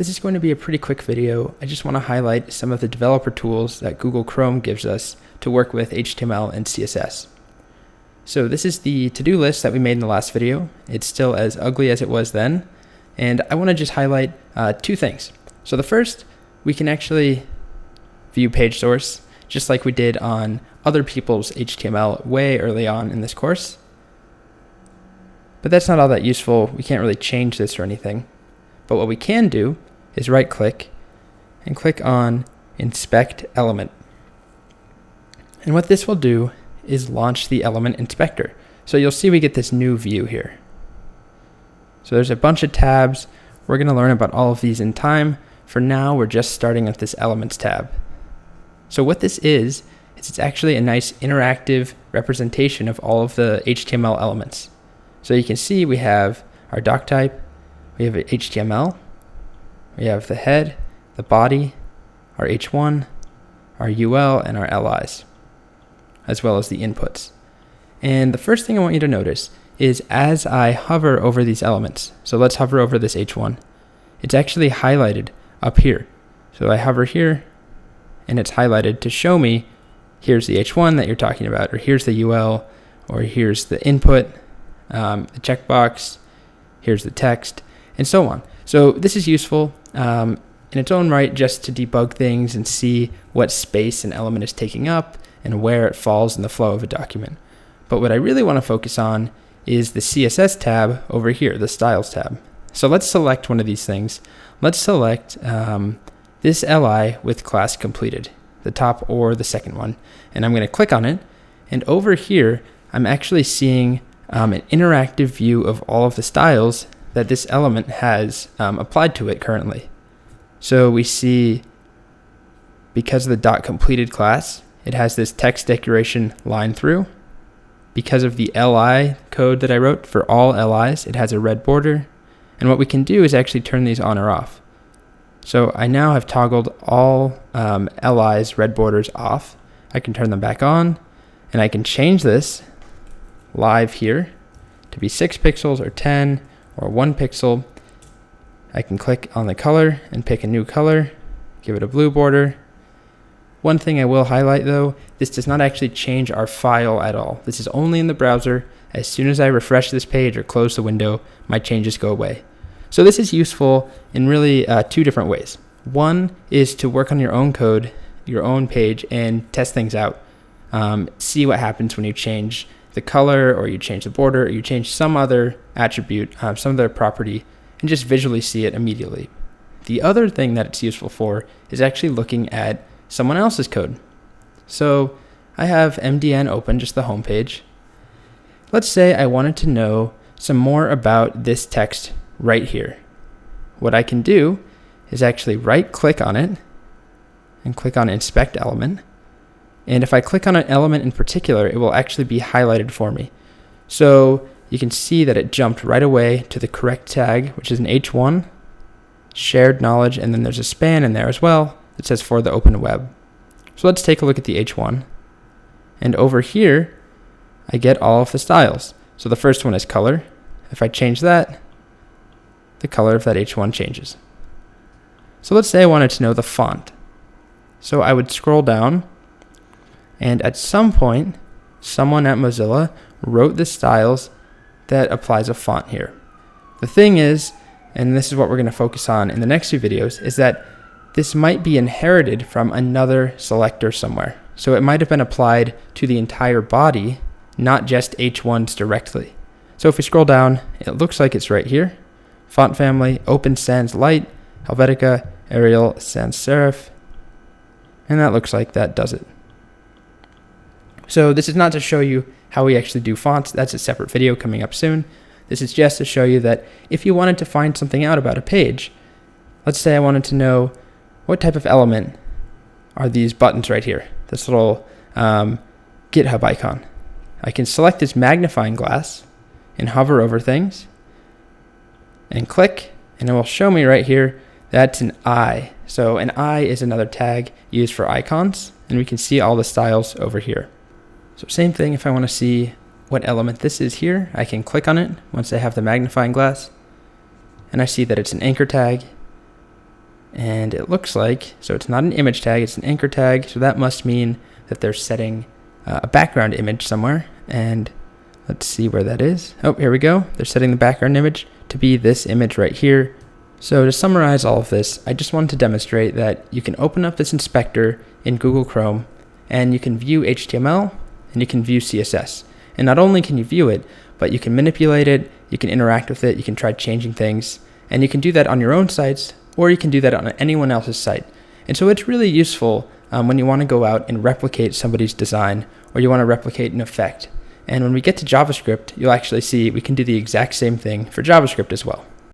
This is going to be a pretty quick video. I just want to highlight some of the developer tools that Google Chrome gives us to work with HTML and CSS. So this is the to-do list that we made in the last video. It's still as ugly as it was then. And I want to just highlight two things. So the first, we can actually view page source, just like we did on other people's HTML way early on in this course. But that's not all that useful. We can't really change this or anything. But what we can do is right click and click on Inspect Element. And what this will do is launch the element inspector. So you'll see we get this new view here. So there's a bunch of tabs. We're going to learn about all of these in time. For now, we're just starting at this Elements tab. So what this is it's actually a nice interactive representation of all of the HTML elements. So you can see we have our doc type, we have HTML, we have the head, the body, our H1, our UL, and our LIs, as well as the inputs. And the first thing I want you to notice is as I hover over these elements, so let's hover over this H1, it's actually highlighted up here. So I hover here, and it's highlighted to show me here's the H1 that you're talking about, or here's the UL, or here's the input, the checkbox, here's the text, and so on. So this is useful in its own right just to debug things and see what space an element is taking up and where it falls in the flow of a document. But what I really want to focus on is the CSS tab over here, the Styles tab. So let's select one of these things. Let's select this LI with class completed, the top or the second one. And I'm going to click on it. And over here, I'm actually seeing an interactive view of all of the styles that this element has applied to it currently. So we see, because of the dot completed class, it has this text decoration line through. Because of the LI code that I wrote for all LIs, it has a red border. And what we can do is actually turn these on or off. So I now have toggled all LI's red borders off. I can turn them back on, and I can change this live here to be 6 pixels or 10 or 1 pixel. I can click on the color and pick a new color, give it a blue border. One thing I will highlight though, this does not actually change our file at all. This is only in the browser. As soon as I refresh this page or close the window, my changes go away. So this is useful in really two different ways. One is to work on your own code, your own page, and test things out. See what happens when you change the color, or you change the border, or you change some other attribute, some other property, and just visually see it immediately. The other thing that it's useful for is actually looking at someone else's code. So I have MDN open, just the home page. Let's say I wanted to know some more about this text right here. What I can do is actually right click on it and click on Inspect Element. And if I click on an element in particular, it will actually be highlighted for me. So you can see that it jumped right away to the correct tag, which is an H1, shared knowledge, and then there's a span in there as well that says for the open web. So let's take a look at the H1. And over here, I get all of the styles. So the first one is color. If I change that, the color of that H1 changes. So let's say I wanted to know the font. So I would scroll down, and at some point, someone at Mozilla wrote the styles that applies a font here. The thing is, and this is what we're going to focus on in the next few videos, is that this might be inherited from another selector somewhere. So it might have been applied to the entire body, not just H1s directly. So if we scroll down, it looks like it's right here. Font family, Open Sans Light, Helvetica, Arial, Sans Serif. And that looks like that does it. So this is not to show you how we actually do fonts. That's a separate video coming up soon. This is just to show you that if you wanted to find something out about a page, let's say I wanted to know what type of element are these buttons right here, this little GitHub icon. I can select this magnifying glass and hover over things and click, and it will show me right here that's an eye. So an eye is another tag used for icons, and we can see all the styles over here. So same thing, if I want to see what element this is here, I can click on it once I have the magnifying glass, and I see that it's an anchor tag. And it looks like, so it's not an image tag, it's an anchor tag. So that must mean that they're setting a background image somewhere. And let's see where that is. Oh, here we go. They're setting the background image to be this image right here. So to summarize all of this, I just wanted to demonstrate that you can open up this inspector in Google Chrome and you can view HTML and you can view CSS. And not only can you view it, but you can manipulate it, you can interact with it, you can try changing things, and you can do that on your own sites, or you can do that on anyone else's site. And so it's really useful when you want to go out and replicate somebody's design, or you want to replicate an effect. And when we get to JavaScript, you'll actually see we can do the exact same thing for JavaScript as well.